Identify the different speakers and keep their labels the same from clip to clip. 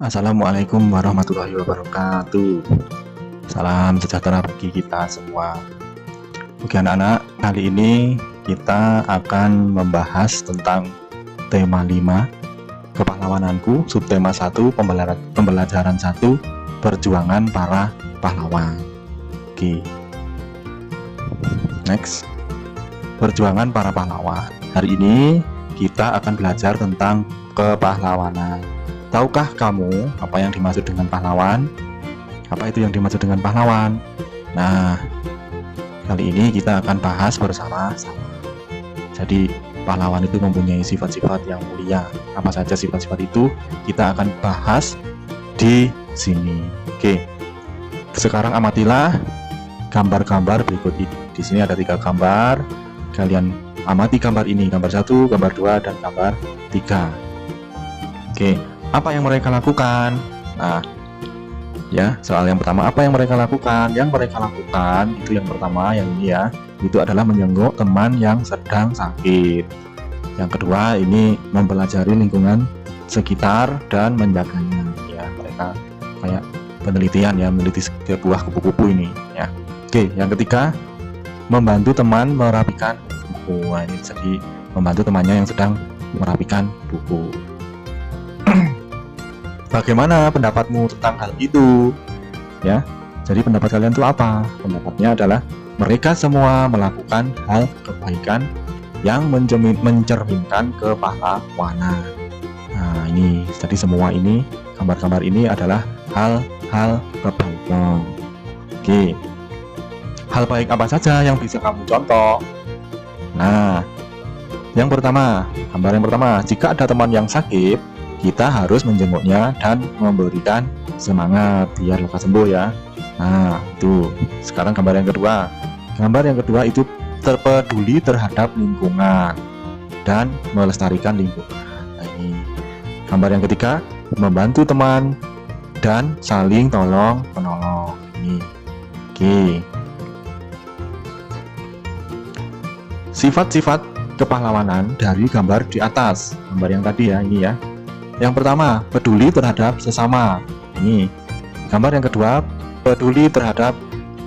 Speaker 1: Assalamualaikum warahmatullahi wabarakatuh. Salam sejahtera bagi kita semua. Oke anak-anak, kali ini kita akan membahas tentang tema 5 kepahlawananku, subtema 1 pembelajaran 1 perjuangan para pahlawan. Oke, next, perjuangan para pahlawan. Hari ini kita akan belajar tentang kepahlawanan. Tahukah kamu apa yang dimaksud dengan pahlawan? Apa itu yang dimaksud dengan pahlawan? Nah, kali ini kita akan bahas bersama-sama. Jadi, pahlawan itu mempunyai sifat-sifat yang mulia. Apa saja sifat-sifat itu? Kita akan bahas di sini. Oke. Sekarang amatilah gambar-gambar berikut ini. Di sini ada 3 gambar. Kalian amati gambar ini, gambar 1, gambar 2, dan gambar 3. Oke. Apa yang mereka lakukan? Nah, ya, soal yang pertama, apa yang mereka lakukan? Yang mereka lakukan itu yang pertama, yang ini ya, itu adalah menjenguk teman yang sedang sakit. Yang kedua, ini mempelajari lingkungan sekitar dan menjaganya. Ya, mereka kayak penelitian ya, meneliti sebuah kupu-kupu ini. Ya, oke. Yang ketiga, membantu teman merapikan buku. Nah, ini jadi membantu temannya yang sedang merapikan buku. Bagaimana pendapatmu tentang hal itu? Ya, jadi pendapat kalian itu apa? Pendapatnya adalah mereka semua melakukan hal kebaikan yang mencerminkan kepahlawanan. Nah, ini jadi semua ini gambar-gambar ini adalah hal-hal kebaikan. Oke, hal baik apa saja yang bisa kamu contoh? Nah, yang pertama, gambar yang pertama, jika ada teman yang sakit, kita harus menjenguknya dan memberikan semangat biar lekas sembuh ya. Nah, itu. Sekarang gambar yang kedua. Gambar yang kedua itu terpeduli terhadap lingkungan dan melestarikan lingkungan. Nah, ini. Gambar yang ketiga, membantu teman dan saling tolong menolong. Ini. Oke. Sifat-sifat kepahlawanan dari gambar di atas. Gambar yang tadi ya, ini ya. Yang pertama, peduli terhadap sesama. Ini gambar yang kedua, peduli terhadap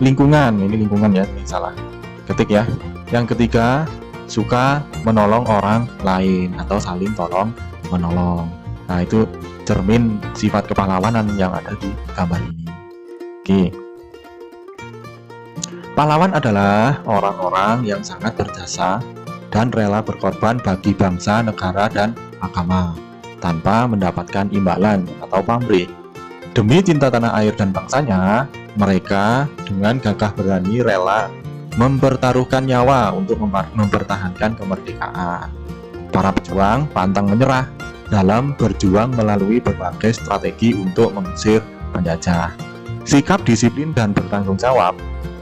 Speaker 1: lingkungan. Ini lingkungan ya, ini salah ketik ya. Yang ketiga, suka menolong orang lain atau saling tolong menolong. Nah, itu cermin sifat kepahlawanan yang ada di gambar ini. Oke. Pahlawan adalah orang-orang yang sangat berjasa dan rela berkorban bagi bangsa, negara, dan agama tanpa mendapatkan imbalan atau pamrih. Demi cinta tanah air dan bangsanya, mereka dengan gagah berani rela mempertaruhkan nyawa untuk mempertahankan kemerdekaan. Para pejuang pantang menyerah dalam berjuang melalui berbagai strategi untuk mengusir penjajah. Sikap disiplin dan bertanggung jawab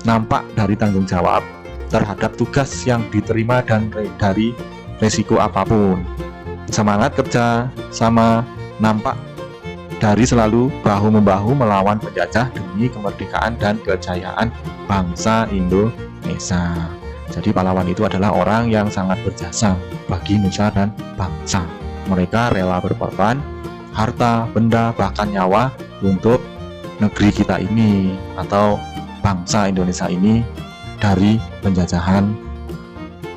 Speaker 1: nampak dari tanggung jawab terhadap tugas yang diterima dan dari resiko apapun. Semangat kerja sama nampak dari selalu bahu-membahu melawan penjajah demi kemerdekaan dan kejayaan bangsa Indonesia. Jadi pahlawan itu adalah orang yang sangat berjasa bagi nusa dan bangsa. Mereka rela berkorban harta, benda, bahkan nyawa untuk negeri kita ini atau bangsa Indonesia ini dari penjajahan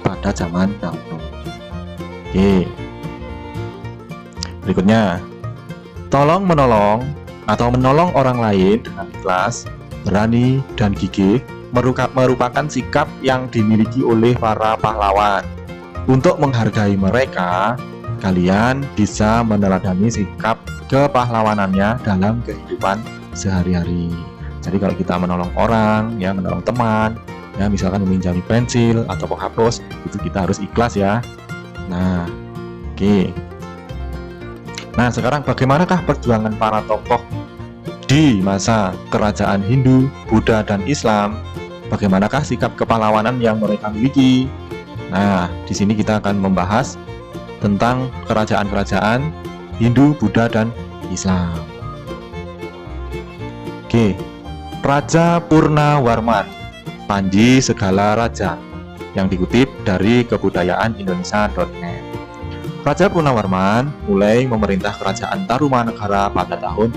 Speaker 1: pada zaman dahulu. Oke. Berikutnya, tolong menolong atau menolong orang lain dengan ikhlas, berani, dan gigih merupakan sikap yang dimiliki oleh para pahlawan. Untuk menghargai mereka, kalian bisa meneladani sikap kepahlawanannya dalam kehidupan sehari-hari. Jadi kalau kita menolong orang, ya menolong teman, ya misalkan meminjami pensil atau penghapus, itu kita harus ikhlas ya. Nah, oke. Nah, sekarang bagaimanakah perjuangan para tokoh di masa kerajaan Hindu, Buddha, dan Islam? Bagaimanakah sikap kepahlawanan yang mereka miliki? Nah, di sini kita akan membahas tentang kerajaan-kerajaan Hindu, Buddha, dan Islam. Oke, Raja Purnawarman. Panji Segala Raja, yang dikutip dari kebudayaanIndonesia.net. Raja Purnawarman mulai memerintah kerajaan Tarumanegara pada tahun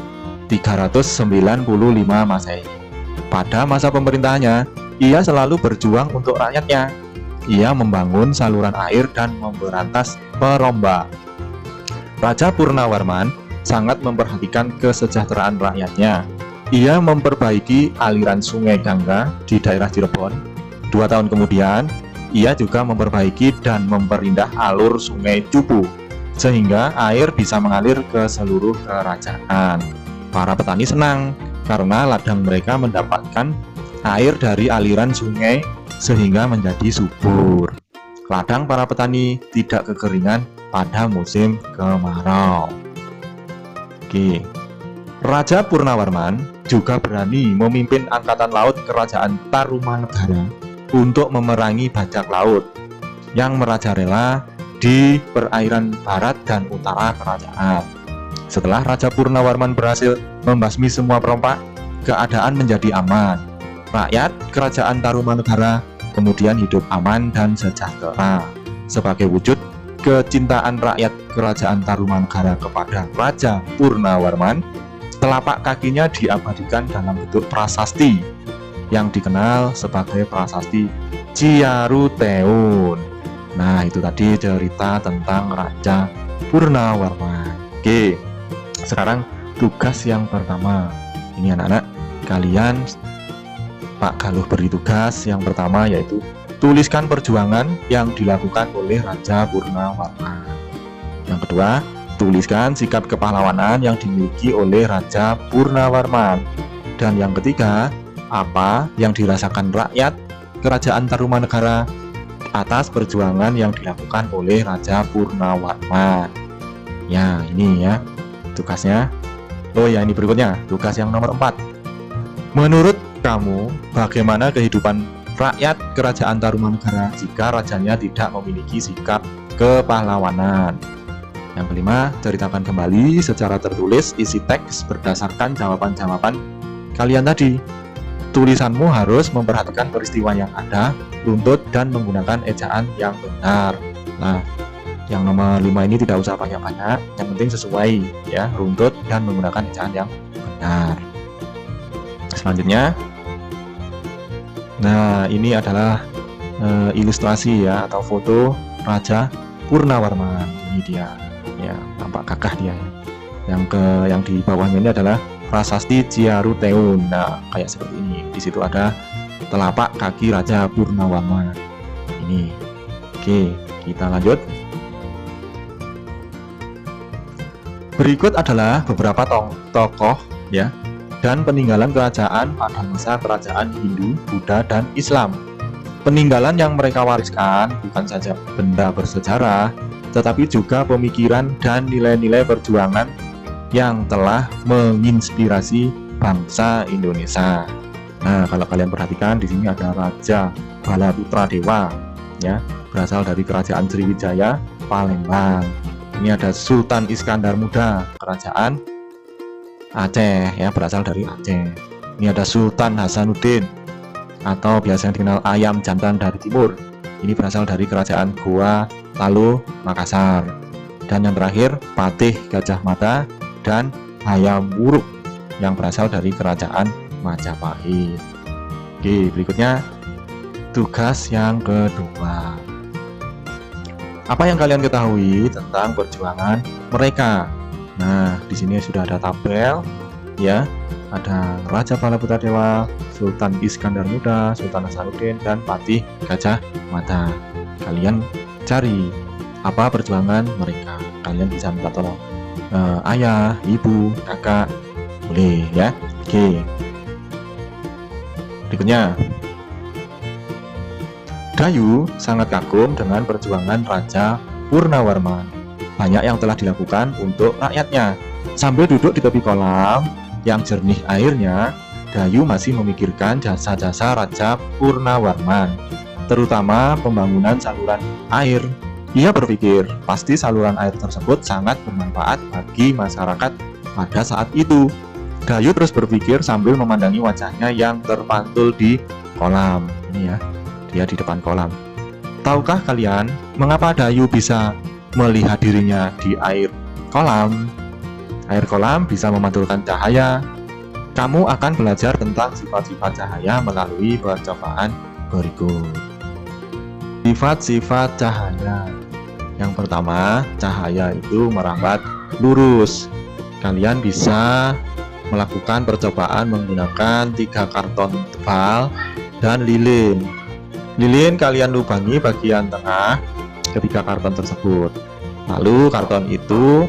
Speaker 1: 395 Masehi. Pada masa pemerintahannya, ia selalu berjuang untuk rakyatnya. Ia membangun saluran air dan memberantas peromba. Raja Purnawarman sangat memperhatikan kesejahteraan rakyatnya. Ia memperbaiki aliran sungai Gangga di daerah Cirebon. 2 tahun kemudian, ia juga memperbaiki dan memperindah alur sungai Cupu, sehingga air bisa mengalir ke seluruh kerajaan. Para petani senang karena ladang mereka mendapatkan air dari aliran sungai sehingga menjadi subur. Ladang para petani tidak kekeringan pada musim kemarau. Oke. Raja Purnawarman juga berani memimpin angkatan laut kerajaan Tarumanegara untuk memerangi bajak laut yang merajalela di perairan barat dan utara kerajaan. Setelah Raja Purnawarman berhasil membasmi semua perompak, keadaan menjadi aman. Rakyat kerajaan Tarumanegara kemudian hidup aman dan sejahtera. Sebagai wujud kecintaan rakyat kerajaan Tarumanegara kepada Raja Purnawarman, telapak kakinya diabadikan dalam bentuk prasasti yang dikenal sebagai prasasti Ciaruteun. Nah, itu tadi cerita tentang Raja Purnawarman. Oke, sekarang tugas yang pertama. Ini anak-anak, kalian Pak Galuh beri tugas yang pertama, yaitu tuliskan perjuangan yang dilakukan oleh Raja Purnawarman. Yang kedua, tuliskan sikap kepahlawanan yang dimiliki oleh Raja Purnawarman. Dan yang ketiga, apa yang dirasakan rakyat kerajaan Tarumanegara atas perjuangan yang dilakukan oleh Raja Purnawarman. Ya, ini ya tugasnya. Oh ya, ini berikutnya, tugas yang nomor 4. Menurut kamu, bagaimana kehidupan rakyat kerajaan Tarumanegara jika rajanya tidak memiliki sikap kepahlawanan? Yang kelima, ceritakan kembali secara tertulis isi teks berdasarkan jawaban-jawaban kalian tadi. Tulisanmu harus memperhatikan peristiwa yang ada, runtut, dan menggunakan ejaan yang benar. Nah, yang nomor 5 ini tidak usah banyak-banyak, yang penting sesuai ya, runtut dan menggunakan ejaan yang benar. Selanjutnya, nah ini adalah ilustrasi ya, atau foto Raja Purnawarman. Ini dia. Ya, tampak gagah dia. Yang di bawahnya ini adalah prasasti Ciaruteun. Nah, kayak seperti ini. Di situ ada telapak kaki Raja Purnawarman. Ini. Oke, kita lanjut. Berikut adalah beberapa tokoh ya dan peninggalan kerajaan pada masa kerajaan Hindu, Buddha, dan Islam. Peninggalan yang mereka wariskan bukan saja benda bersejarah, tetapi juga pemikiran dan nilai-nilai perjuangan yang telah menginspirasi bangsa Indonesia. Nah, kalau kalian perhatikan di sini ada Raja Balaputra Dewa, ya, berasal dari kerajaan Sriwijaya, Palembang. Ini ada Sultan Iskandar Muda, kerajaan Aceh, ya, berasal dari Aceh. Ini ada Sultan Hasanuddin, atau biasanya dikenal Ayam Jantan dari Timur. Ini berasal dari kerajaan Goa Lalu, Makassar. Dan yang terakhir, Patih Gajah Mada dan Hayam Wuruk yang berasal dari kerajaan Majapahit. Oke, berikutnya tugas yang kedua. Apa yang kalian ketahui tentang perjuangan mereka? Nah, di sini sudah ada tabel, ya. Ada Raja Balaputra Dewa, Sultan Iskandar Muda, Sultan Hasanuddin, dan Patih Gajah Mada. Kalian cari apa perjuangan mereka. Kalian bisa minta tolong ayah, ibu, kakak, boleh ya. Oke. Berikutnya, Dayu sangat kagum dengan perjuangan Raja Purnawarman. Banyak yang telah dilakukan untuk rakyatnya. Sambil duduk di tepi kolam yang jernih airnya, Dayu masih memikirkan jasa-jasa Raja Purnawarman, terutama pembangunan saluran air. Ia berpikir, pasti saluran air tersebut sangat bermanfaat bagi masyarakat pada saat itu. Dayu terus berpikir sambil memandangi wajahnya yang terpantul di kolam. Ini ya, dia di depan kolam. Tahukah kalian mengapa Dayu bisa melihat dirinya di air kolam? Air kolam bisa memantulkan cahaya. Kamu akan belajar tentang sifat-sifat cahaya melalui percobaan berikut. Sifat-sifat cahaya. Yang pertama, cahaya itu merambat lurus. Kalian bisa melakukan percobaan menggunakan 3 karton tebal dan lilin. Lilin kalian lubangi bagian tengah ketiga karton tersebut. Lalu karton itu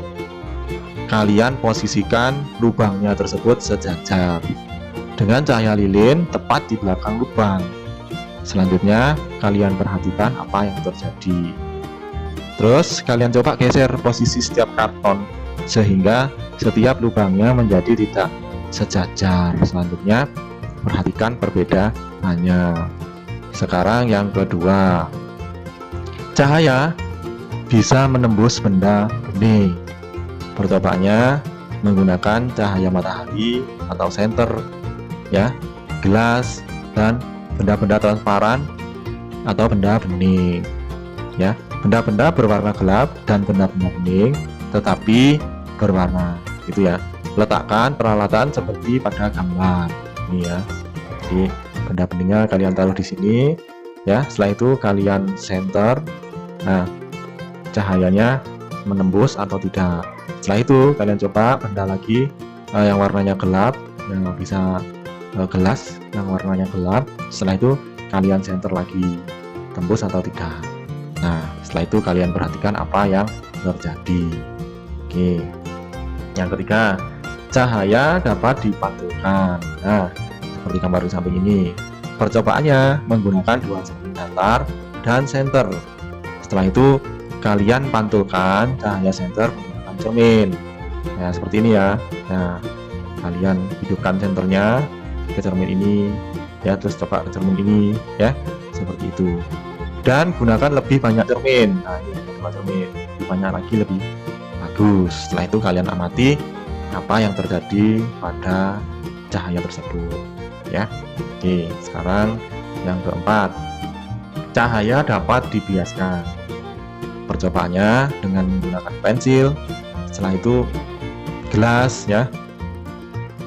Speaker 1: kalian posisikan lubangnya tersebut sejajar dengan cahaya lilin tepat di belakang lubang. Selanjutnya kalian perhatikan apa yang terjadi. Terus kalian coba geser posisi setiap karton sehingga setiap lubangnya menjadi tidak sejajar. Selanjutnya perhatikan perbedaannya. Sekarang yang kedua, cahaya bisa menembus benda bening. Percobaannya menggunakan cahaya matahari atau senter, ya, gelas dan benda-benda transparan atau benda bening, ya. Benda-benda berwarna gelap dan benda-benda bening tetapi berwarna, gitu ya. Letakkan peralatan seperti pada gambar ini ya. Jadi benda beningnya kalian taruh di sini, ya. Setelah itu kalian center. Nah, cahayanya menembus atau tidak. Setelah itu kalian coba benda lagi yang warnanya gelap, yang bisa gelas yang warnanya gelap. Setelah itu kalian center lagi, tembus atau tidak. Nah, setelah itu kalian perhatikan apa yang terjadi. Oke. Yang ketiga, cahaya dapat dipantulkan. Nah, seperti gambar di samping ini. Percobaannya menggunakan 2 cermin datar dan senter. Setelah itu kalian pantulkan cahaya senter menggunakan cermin. Ya, seperti ini ya. Nah, kalian hidupkan senternya ke cermin ini, ya, terus coba ke cermin ini, ya, seperti itu. Dan gunakan lebih banyak cermin. Nah, ini 2 cermin, lebih banyak lagi lebih bagus. Setelah itu kalian amati apa yang terjadi pada cahaya tersebut, ya. Oke, sekarang yang keempat, cahaya dapat dibiaskan. Percobaannya dengan menggunakan pensil. Setelah itu gelas, ya,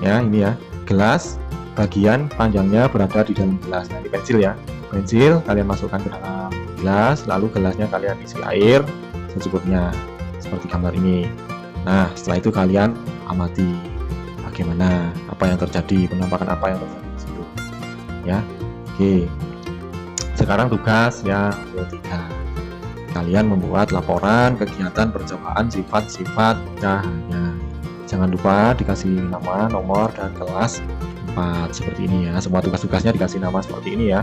Speaker 1: ini ya, gelas bagian panjangnya berada di dalam gelas. Nah, ini pensil ya. Pensil kalian masukkan ke dalam gelas, lalu gelasnya kalian isi air secukupnya seperti gambar ini. Nah, setelah itu kalian amati bagaimana apa yang terjadi, penampakan apa yang terjadi di situ, ya. Oke. Sekarang tugas yang ketiga, kalian membuat laporan kegiatan percobaan sifat-sifat cahaya. Jangan lupa dikasih nama, nomor, dan kelas 4 seperti ini ya. Semua tugas-tugasnya dikasih nama seperti ini ya.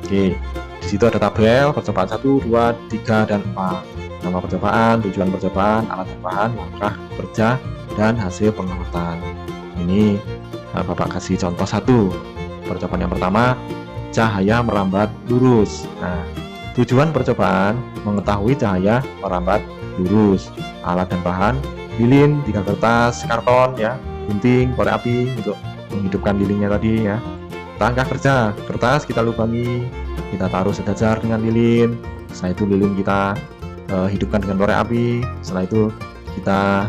Speaker 1: Oke, di situ ada tabel percobaan 1, 2, 3, dan 4. Nama percobaan, tujuan percobaan, alat dan bahan, langkah kerja, dan hasil pengamatan. Ini Bapak kasih contoh 1. Percobaan yang pertama, cahaya merambat lurus. Nah, tujuan percobaan mengetahui cahaya merambat lurus. Alat dan bahan, lilin, 3 kertas, karton, ya, gunting, korek api untuk menghidupkan lilinnya tadi ya. Langkah kerja, kertas kita lubangi, kita taruh sejajar dengan lilin. Setelah itu lilin kita hidupkan dengan korek api. Setelah itu kita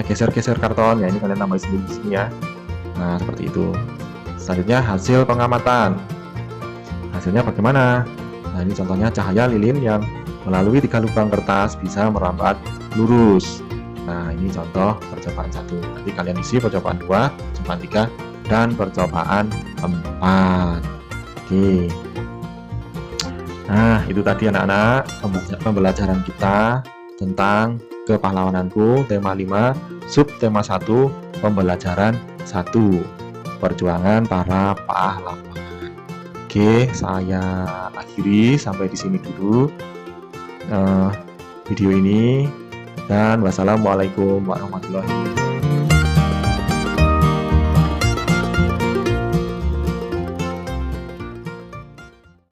Speaker 1: geser-geser karton ya. Ini kalian tambah sendiri di sini ya. Nah, seperti itu. Selanjutnya hasil pengamatan. Hasilnya bagaimana? Nah, ini contohnya cahaya lilin yang melalui 3 lubang kertas bisa merambat lurus. Nah, ini contoh percobaan 1. Nanti kalian isi percobaan 2, percobaan 3, dan percobaan 4. Oke. Nah, itu tadi anak-anak pembelajaran kita tentang kepahlawananku, tema 5, sub tema 1, pembelajaran 1, perjuangan para pahlawan. Oke, saya akhiri sampai di sini dulu video ini, dan wassalamualaikum warahmatullahi wabarakatuh.